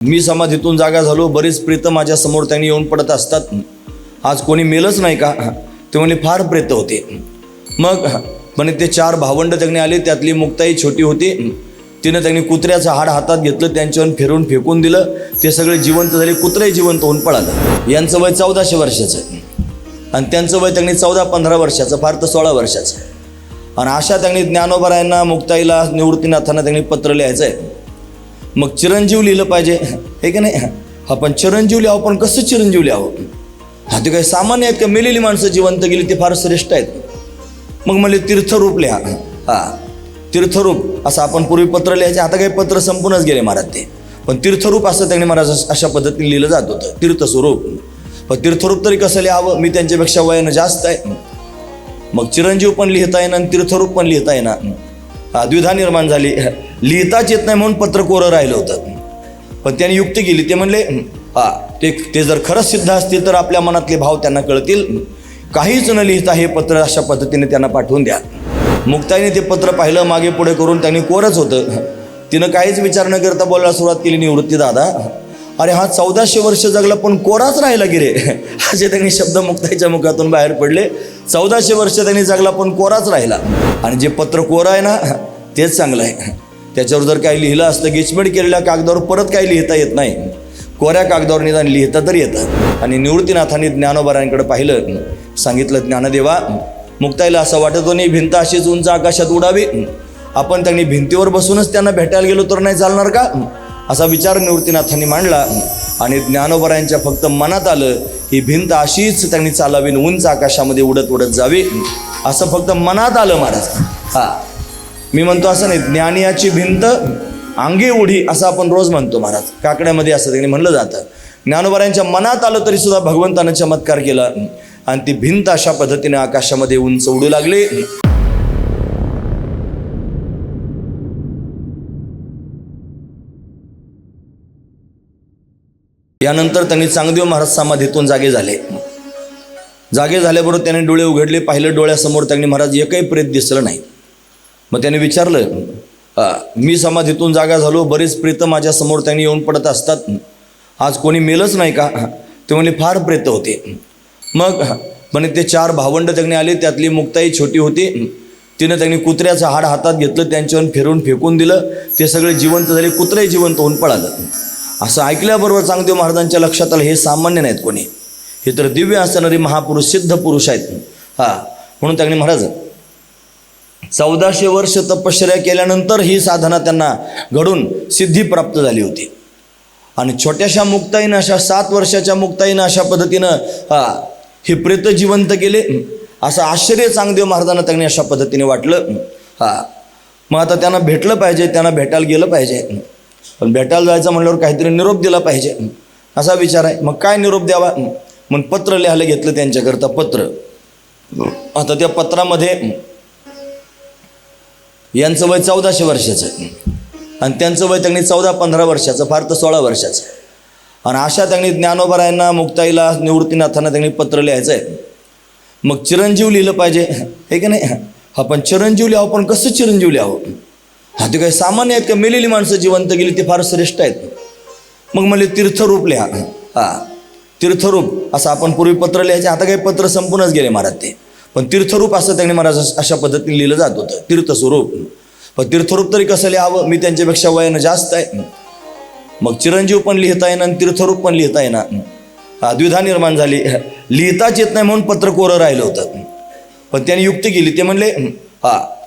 मी समाधीतून जागा झालो, बरेच प्रेत माझ्या समोर त्यांनी येऊन पडत असतात. आज कोणी मेलच नाही का? ते म्हणले फार प्रेत होते. मग म्हणे ते 4 भावंड त्यांनी आले, त्यातली मुक्ताई छोटी होती. तिनं त्यांनी कुत्र्याचं हाड हातात घेतलं, त्यांच्यावर फिरून फेकून दिलं. ते सगळे जिवंत झाले, कुत्रे जिवंत होऊन पळालं. यांचं वय 1400 वर्षाचं आणि त्यांचं वय त्यांनी 14-15 वर्षाचं, फार तर 16 वर्षाचं. आणि अशा त्यांनी ज्ञानोबरायांना, मुक्ताईला, निवृत्तीनाथांना त्यांनी पत्र लिहायचं आहे. मग चिरंजीव लिहिलं पाहिजे, हे की नाही? आपण चिरंजीव लिहावं, पण कसं चिरंजीव लिहावं? ते काही सामान्य आहेत का? मेलेली माणसं जिवंत गेली ते फार श्रेष्ठ आहेत. मग म्हणले तीर्थरूप लिहा. तीर्थरूप असं आपण पूर्वी पत्र लिहायचे, आता काही पत्र संपूनच गेले महाराज ते. पण तीर्थरूप असं त्यांनी महाराज अशा पद्धतीने लिहिलं जात होतं, तीर्थस्वरूप. पण तीर्थरूप तरी कसं लिहावं? मी त्यांच्यापेक्षा वयानं जास्त आहे. मग चिरंजीव पण लिहिता येईना आणि तीर्थरूप पण लिहिता येईना. द्विधा निर्माण झाली. लिहिताच येत नाही म्हणून पत्र कोरं राहिलं होतं. पण त्यांनी युक्ती केली. ते म्हणले ते जर खरंच सिद्ध असतील तर आपल्या मनातले भाव त्यांना कळतील. काहीच न लिहिता हे पत्र अशा पद्धतीने त्यांना पाठवून द्या. मुक्ताईने ते पत्र पाहिलं, मागे पुढे करून त्यांनी कोरच होतं. तिनं काहीच विचार न करता बोलायला सुरुवात केली, निवृत्ती दादा, अरे हा 1400 वर्ष जगला पण कोराच राहिला की रे, असे त्यांनी शब्द मुक्ताईच्या मुखातून बाहेर पडले. 1400 वर्ष त्यांनी जगला पण कोराच राहिला. आणि जे पत्र कोरं आहे ना, तेच चांगलं आहे. त्याच्यावर जर काही लिहिलं असतं, गिचमेट केलेल्या कागदावर परत काही लिहिता येत नाही. कोऱ्या कागदावर निदान लिहिता तरी येतं. आणि निवृत्तीनाथांनी ज्ञानोबरायांकडे पाहिलं, सांगितलं, ज्ञानदेवा, मुक्ताईला असं वाटत होतं भिंत अशीच उंच आकाशात उडावी. आपण त्यांनी भिंतीवर बसूनच त्यांना भेटायला गेलो तर नाही चालणार का? असा विचार निवृत्तीनाथांनी मांडला. आणि ज्ञानोबरायांच्या फक्त मनात आलं, ही भिंत अशीच त्यांनी चालावी, उंच आकाशामध्ये उडत उडत जावी, असं फक्त मनात आलं महाराज. मी म्हणतो असं नाही, ज्ञानियाची भिंत अंगे उडी असं आपण रोज म्हणतो महाराज. काकड्यामध्ये असं त्यांनी म्हणलं जातं. ज्ञानोबरायांच्या मनात आलं तरी सुद्धा भगवंतानं चमत्कार केला आणि ती भिंत अशा पद्धतीने आकाशामध्ये उंच उडू लागली. यानंतर त्यांनी चांगदेव महाराज समाधीतून जागे झाले. जागे झाल्याबरोबर त्यांनी डोळे उघडले, पाहिलं डोळ्यासमोर त्यांनी महाराज एकही प्रेत दिसलं नाही. मग त्यांनी विचारलं, मी समाधीतून जागा झालो, बरेच प्रेत माझ्या समोर त्यांनी येऊन पडत असतात. आज कोणी मेलच नाही का? ते म्हणले फार प्रेत होते. मग म्हणे ते 4 भावंड त्यांनी आले, त्यातली मुक्ताई छोटी होती. तिनं त्यांनी कुत्र्याचं हाड हातात घेतलं, त्यांच्यावर फिरून फेकून दिलं. ते सगळे जिवंत झाले, कुत्रे जिवंत होऊन पळालं. असं ऐकल्याबरोबर चांगदेव महाराजांच्या लक्षात आलं, हे सामान्य नाहीत कोणी, हे तर दिव्य असणारे महापुरुष, सिद्ध पुरुष आहेत. म्हणून त्यांनी महाराज 1400 वर्ष तपश्चर्या केल्यानंतर ही साधना त्यांना घडून सिद्धी प्राप्त झाली होती. आणि छोट्याशा मुक्ताईनं, अशा 7 वर्षाच्या मुक्ताईनं अशा पद्धतीनं हे प्रेत जिवंत केले. असं आश्चर्य चांगदेव महाराजांना त्यांनी अशा पद्धतीने वाटलं. मग आता त्यांना भेटलं पाहिजे, त्यांना भेटायला गेलं पाहिजे. पण भेटायला जायचं म्हणल्यावर काहीतरी निरोप दिला पाहिजे, असा विचार आहे. मग काय निरोप द्यावा? मग पत्र लिहायला घेतलं त्यांच्याकरता. पत्र, आता त्या पत्रामध्ये यांचं वय 1400 वर्षाचं आणि त्यांचं वय त्यांनी 14-15 वर्षाचं, फार तर 16 वर्षाचं. आणि अशा त्यांनी ज्ञानोबरायांना, मुक्ताईला, निवृत्तीनाथांना त्यांनी पत्र लिहायचं आहे. मग चिरंजीव लिहिलं पाहिजे, हे की नाही? आपण चिरंजीव लिहावं, पण कसं चिरंजीव लिहावं? ते काही सामान्य आहेत का? मेलेली माणसं जिवंत गेली ते फार श्रेष्ठ आहेत. मग म्हणले तीर्थरूप लिहा. तीर्थरूप असं आपण पूर्वी पत्र लिहायचे, आता काही पत्र संपूनच गेले महाराज ते. पण तीर्थरूप असं त्यांनी महाराज अशा पद्धतीने लिहिलं जात होतं, तीर्थस्वरूप. पण तीर्थरूप तरी कसं लिहावं? मी त्यांच्यापेक्षा वयानं जास्त आहे. मग चिरंजीव पण लिहिता येईना आणि तीर्थरूप पण लिहिता येईना. द्विधा निर्माण झाली. लिहिताच येत नाही म्हणून पत्र कोरं राहिलं होतं. पण त्यांनी युक्ती केली. ते म्हणले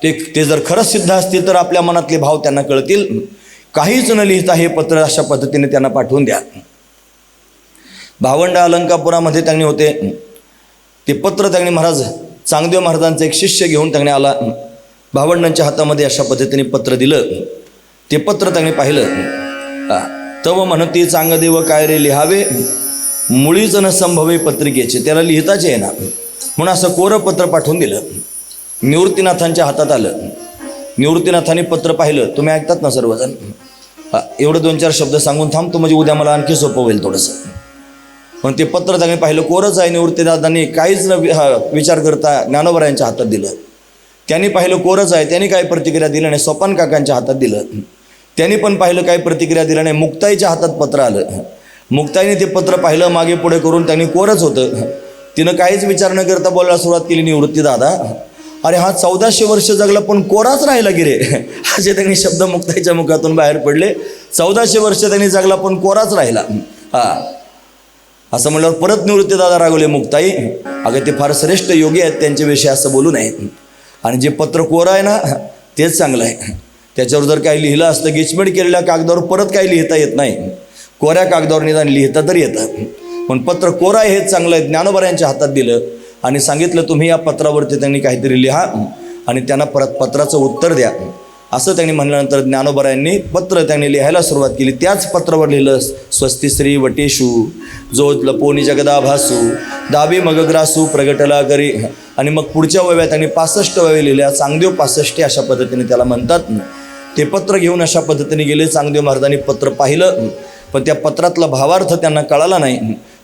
ते जर खरंच सिद्ध असतील तर आपल्या मनातले भाव त्यांना कळतील. काहीच न लिहिता हे पत्र अशा पद्धतीने त्यांना पाठवून द्या. भावंड अलंकापुरामध्ये त्यांनी होते. ते पत्र त्यांनी महाराज चांगदेव महाराजांचा एक शिष्य घेऊन त्यांनी आला. भावंडांच्या हातामध्ये अशा पद्धतीने पत्र दिलं. ते पत्र त्यांनी पाहिलं. तव म्हणती चांगदेव काय रे लिहावे, मुळीच न संभवे पत्रिकेचे. त्याला लिहिताच येईना म्हणून असं कोरं पत्र पाठवून दिलं. निवृत्तीनाथांच्या हातात आलं. निवृत्तीनाथांनी पत्र पाहिलं. तुम्ही ऐकतात ना सर्वजण? एवढं 2-4 शब्द सांगून थांबतो, म्हणजे उद्या मला आणखी सोपं होईल थोडंसं. पण ते पत्र त्यांनी पाहिलं, कोरंच आहे. निवृत्तीनाथांनी काहीच न विचार करता ज्ञानोबरायांच्या हातात दिलं. त्यांनी पाहिलं कोरंच आहे. त्यांनी काही प्रतिक्रिया दिली नाही, सोपान काकांच्या हातात दिलं. त्यांनी पण पाहिलं, काही प्रतिक्रिया दिल्या नाही. मुक्ताईच्या हातात पत्र आलं. मुक्ताईने ते पत्र पाहिलं, मागे पुढे करून त्यांनी कोरच होतं. तिनं काहीच विचार न करता बोलायला सुरुवात केली, निवृत्ती दादा, अरे हा 1400 वर्ष जगला पण कोराच राहिला की रे, असे त्यांनी शब्द मुक्ताईच्या मुखातून बाहेर पडले. 1400 वर्ष त्यांनी जगला पण कोराच राहिला. असं म्हणल्यावर परत निवृत्ती दादा रागवले, मुक्ताई अगं ते फार श्रेष्ठ योगी आहेत, त्यांच्याविषयी असं बोलू नये. आणि जे पत्र कोरं आहे ना तेच चांगलं आहे. त्याच्यावर जर काही लिहिलं असतं, गिचमेट केलेल्या कागदावर परत काही लिहिता येत नाही. कोऱ्या कागदावर निदान लिहिता तरी येतं, पण पत्र कोरं आहे हेच चांगलं आहे. ज्ञानोबा यांच्या हातात दिलं आणि सांगितलं, तुम्ही या पत्रावरती त्यांनी काहीतरी लिहा आणि त्यांना परत पत्राचं उत्तर द्या. असं त्यांनी म्हणल्यानंतर ज्ञानोबा यांनी पत्र त्यांनी लिहायला सुरुवात केली. त्याच पत्रावर लिहिलं, स्वस्ती श्री वटेशू जो लपोनी जगदा भासू दाबी मगग्रासू प्रगटला करी. आणि मग पुढच्या वव्या त्यांनी 65 वव्या लिहिल्या. चांगदेव 65 अशा पद्धतीने त्याला म्हणतात. ते पत्र घेऊन अशा पद्धतीने गेले. चांगदेव महाराजांनी पत्र पाहिलं, पण त्या पत्रातला भावार्थ त्यांना कळाला नाही.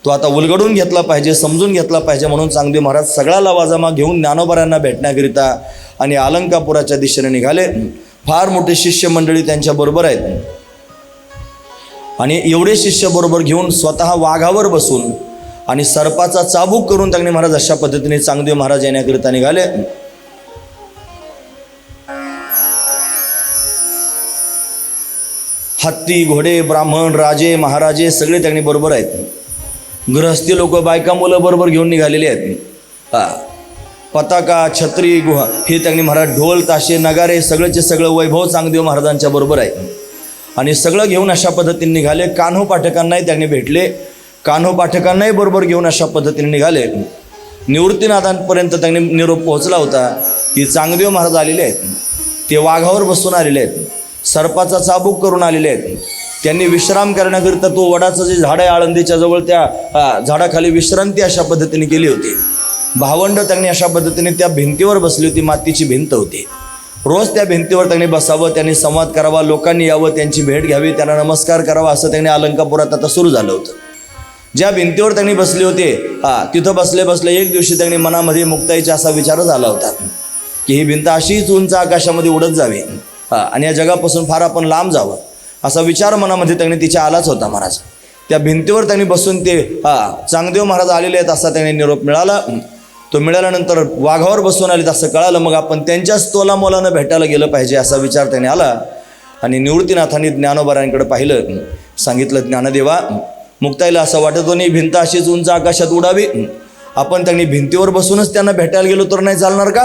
तो आता उलगडून घेतला पाहिजे, समजून घेतला पाहिजे, म्हणून चांगदेव महाराज सगळा लवाजमा घेऊन ज्ञानोबा यांना भेटण्याकरिता आणि अलंकापुराच्या दिशेने निघाले. फार मोठे शिष्य मंडळी त्यांच्या बरोबर आहेत. आणि एवढे शिष्य बरोबर घेऊन स्वतः वाघावर बसून आणि सर्पाचा चाबूक करून त्यांनी महाराज अशा पद्धतीने चांगदेव महाराज येण्याकरिता निघाले. हत्ती घोडे ब्राह्मण राजे महाराजे सगळे त्यांनी बरोबर आहेत. गृहस्थी लोक बायका मुलं बरोबर घेऊन निघालेले आहेत. पताका छत्री गुहा हे त्यांनी महाराज ढोल ताशे नगारे सगळेचे सगळं वैभव चांगदेव महाराजांच्या बरोबर आहे. आणि सगळं घेऊन अशा पद्धतीने निघाले. कान्हो पाठकांनाही त्यांनी भेटले. कान्हो पाठकांनाही बरोबर घेऊन अशा पद्धतीने निघाले. निवृत्तीनाथांपर्यंत त्यांनी निरोप पोहोचला होता की चांगदेव महाराज आलेले आहेत. ते वाघावर बसून आलेले आहेत, सर्पाचा चाबूक करून आलेले आहेत. त्यांनी विश्राम करण्याकरिता तो वडाचं जे झाड आहे आळंदीच्या जवळ त्या झाडाखाली विश्रांती अशा पद्धतीने केली होती. भावंड त्यांनी अशा पद्धतीने त्या भिंतीवर बसली होती. मातीची भिंत होती. रोज त्या भिंतीवर त्यांनी बसावं, त्यांनी संवाद करावा, लोकांनी यावं, त्यांची भेट घ्यावी, त्यांना नमस्कार करावा, असं त्यांनी अलंकापुरात आता सुरू झालं होतं. ज्या भिंतीवर त्यांनी बसले होते तिथं बसले बसले एक दिवशी त्यांनी मनामध्ये मुक्ताईचा असा विचारच आला होता की ही भिंत अशीच उंच आकाशामध्ये उडत जावी आणि या जगापासून फार आपण लांब जावं, असा विचार मनामध्ये त्यांनी तिच्या आलाच होता. महाराज त्या भिंतीवर त्यांनी बसून ते चांगदेव महाराज आलेले आहेत असा त्यांनी निरोप मिळाला. तो मिळाल्यानंतर वाघावर बसून आले असं कळालं. मग आपण त्यांच्याच तोलामोलानं भेटायला गेलं पाहिजे असा विचार त्याने आला. आणि निवृत्तीनाथांनी ज्ञानोबारांकडे पाहिलं. सांगितलं, ज्ञानदेवा मुक्ताईला असं वाटत होतं नाही भिंत अशीच उंच आकाशात उडावी, आपण त्यांनी भिंतीवर बसूनच त्यांना भेटायला गेलो तर नाही चालणार का,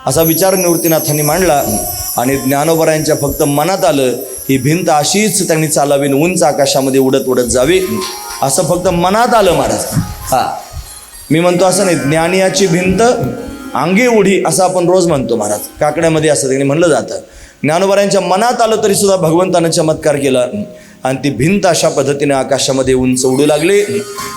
असा विचार निवृत्तीनाथांनी मांडला. आणि ज्ञानोबारांच्या फक्त मनात आलं ही भिंत अशीच त्यांनी चालावी, उंच आकाशामध्ये उडत उडत जावी, असं फक्त मनात आलं महाराज. मी म्हणतो असं नाही, ज्ञानियाची भिंत अंगी उडी असं आपण रोज म्हणतो महाराज. काकड्यामध्ये असं त्यांनी म्हणलं जातं. ज्ञानोबारांच्या मनात आलं तरी सुद्धा भगवंतानं चमत्कार केला आणि ती भिंत अशा पद्धतीने आकाशामध्ये उंच उडू लागली.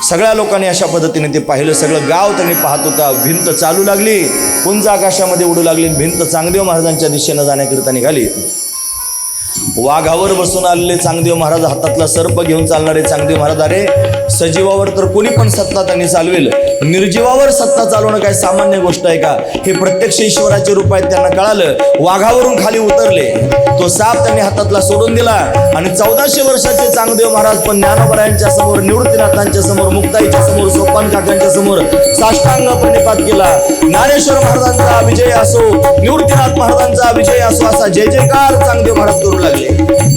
सगळ्या लोकांनी अशा पद्धतीने ते पाहिलं. सगळं गाव त्यांनी पाहत होता. भिंत चालू लागली, उंच आकाशामध्ये उडू लागली. भिंत चांगदेव महाराजांच्या दिशेनं जाण्याकरिता निघाली. वाघावर बसून आलेले चांगदेव महाराज, हातातला सर्प घेऊन चालणारे चांगदेव महाराज. अरे सजीवावर तर कोणी पण सत्ता त्यांनी चालवेल, निर्जीवावर सत्ता चालवणं काय सामान्य गोष्ट आहे का, हे प्रत्यक्ष ईश्वराचे रूप आहेत त्यांना कळालं. वाघावरून खाली उतरले. तो साप त्यांनी हातातला सोडून दिला आणि 1400 वर्षाचे चांगदेव महाराज पण ज्ञानोबारायांच्या समोर, निवृत्तीनाथांच्या समोर, मुक्ताईच्या समोर, सोपान काकांच्या समोर साष्टांग प्रणिपात केला. ज्ञानेश्वर महाराजांचा विजय असो, निवृत्तीनाथ महाराजांचा विजय असो, असा जय जयकार चांगदेव महाराज करू लागले.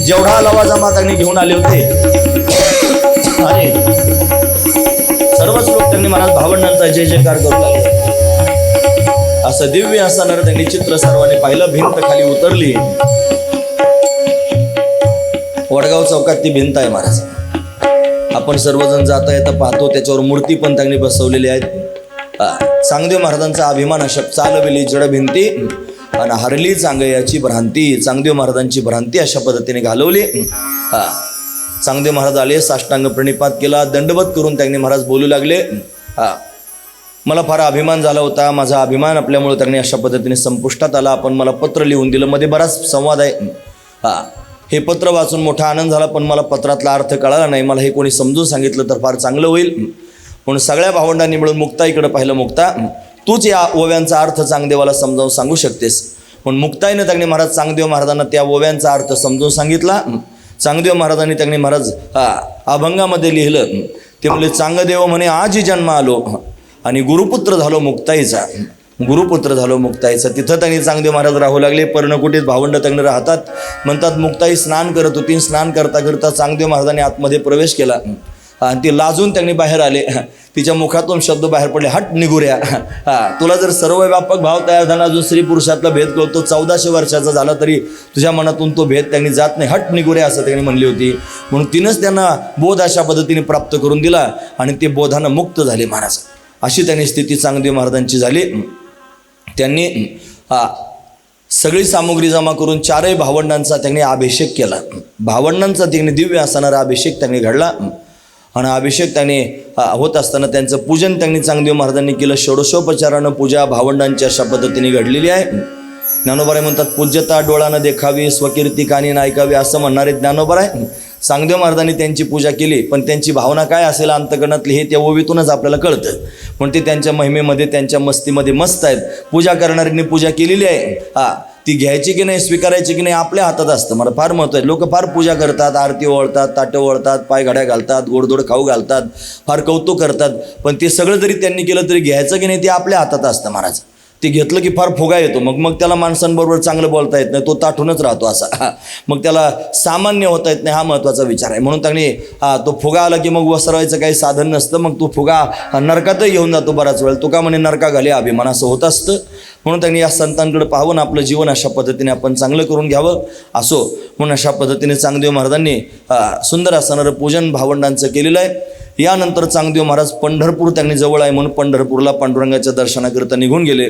जेवढा लवाजमा त्यांनी घेऊन आले होते आणि सर्वच लोक त्यांनी महाराज भावंडांचा जय जयकार करू लागले. असं दिव्य असणारं त्यांनी चित्र सर्वांनी पाहिलं. भिंत खाली उतरली. वडगाव चौकात ती भिंत आहे महाराज. आपण सर्वजण जाता येता पाहतो. त्याच्यावर मूर्ती पण त्यांनी बसवलेली आहेत. चांगदेव महाराजांचा अभिमान अशा चालविली जड भिंती आणि हरली चांगयाची भ्रांती. चांगदेव महाराजांची भ्रांती अशा पद्धतीने घालवली. चांगदेव महाराज आले, साष्टांग प्रणिपात केला, दंडवत करून त्यांनी महाराज बोलू लागले. मला फार अभिमान झाला होता, माझा अभिमान आपल्यामुळे त्यांनी अशा पद्धतीने संपुष्टात आला. आपण मला पत्र लिहून दिलं, मध्ये बराच संवाद आहे. हे पत्र वाचून मोठा आनंद झाला, पण मला पत्रातला अर्थ कळाला नाही. मला हे कोणी समजून सांगितलं तर फार चांगलं होईल. म्हणून सगळ्या भावंडांनी मिळून मुक्ताईकडे पाहिलं. मुक्ता, तूच या ओव्यांचा अर्थ चांगदेवाला समजावून सांगू शकतेस. पण मुक्ताईनं त्यांनी महाराज चांगदेव महाराजांना त्या ओव्यांचा अर्थ समजून सांगितला. चांगदेव महाराजांनी त्यांनी महाराज अभंगामध्ये लिहिलं, ते म्हणले चांगदेव म्हणे आजी जन्म आलो आणि गुरुपुत्र झालो मुक्ताईचा, गुरुपुत्र झालो मुक्ताईचा. तिथं त्यांनी चांगदेव महाराज राहू लागले. पर्णकुटीत भावंड त्यांनी राहतात. म्हणतात मुक्ताई स्नान करत होती. स्नान करता करता चांगदेव महाराजांनी आतमध्ये प्रवेश केला आणि ते लाजून त्यांनी बाहेर आले. तिच्या मुखातून शब्द बाहेर पडले, हट निगुऱ्या. तुला जर सर्वव्यापक भाव तयार झाला, जो स्त्री पुरुषातला भेद कळतो, 1400 वर्षाचा झाला तरी तुझ्या मनातून तो भेद त्यांनी जात नाही, हट निगुऱ्या असं त्यांनी म्हणली होती. म्हणून तिनंच त्यांना बोध अशा पद्धतीने प्राप्त करून दिला आणि ते बोधानं मुक्त झाले महाराज. अशी त्यांनी स्थिती चांगदेव महाराजांची झाली. त्यांनी सगळी सामुग्री जमा करून 4 भावंडांचा त्यांनी अभिषेक केला. भावंडांचा त्यांनी दिव्य असणारा अभिषेक त्यांनी घडला आणि अभिषेक त्यांनी होत असताना त्यांचं पूजन त्यांनी चांगदेव महाराजांनी केलं. षोडशोपचारानं पूजा भावंडांची अशा पद्धतीने घडलेली आहे. ज्ञानोबा म्हणतात पूज्यता डोळानं देखावी, स्वकीर्ती कानी ऐकावी असं म्हणणारे ज्ञानोबा आहे. चांगदेव महाराजांनी त्यांची पूजा केली, पण त्यांची भावना काय असेल अंतकरणातली हे त्या ओवीतूनच आपल्याला कळतं. पण ते त्यांच्या महिमेमध्ये त्यांच्या मस्तीमध्ये मस्त आहेत. पूजा करणाऱ्यांनी पूजा केलेली आहे. ती घ्यायची की नाही, स्वीकारायची की नाही आपल्या हातात असतं. मला फार महत्त्व आहे. लोक फार पूजा करतात, आरती ओळतात, ताटं ओळतात, पाय घड्या घालतात, गोडधोड खाऊ घालतात, फार कौतुक करतात. पण ते सगळं जरी त्यांनी केलं तरी घ्यायचं की नाही ते आपल्या हातात असतं महाराज. ते घेतलं की फार फुगा येतो. मग त्याला माणसांबरोबर चांगलं बोलता येत नाही, तो ताठूनच राहतो असा. मग त्याला सामान्य होता येत नाही, हा महत्त्वाचा विचार आहे. म्हणून त्यांनी तो फुगा आला की मग वसरायचं काही साधन नसतं. मग तो फुगा नरकातही घेऊन जातो बराच वेळ. तुका म्हणे नरका घाले अभिमान असं होत असतं. म्हणून त्यांनी या संतांकडे पाहून आपलं जीवन अशा पद्धतीने आपण चांगलं करून घ्यावं असो म्हणून अशा पद्धतीने चांगदेव महाराजांनी सुंदर असणारं पूजन भावंडांचं केलेलं आहे. यानंतर चांगदेव महाराज पंढरपूर त्यांनी जवळ आहे म्हणून पंढरपूरला पांडुरंगाच्या दर्शनाकरिता निघून गेले.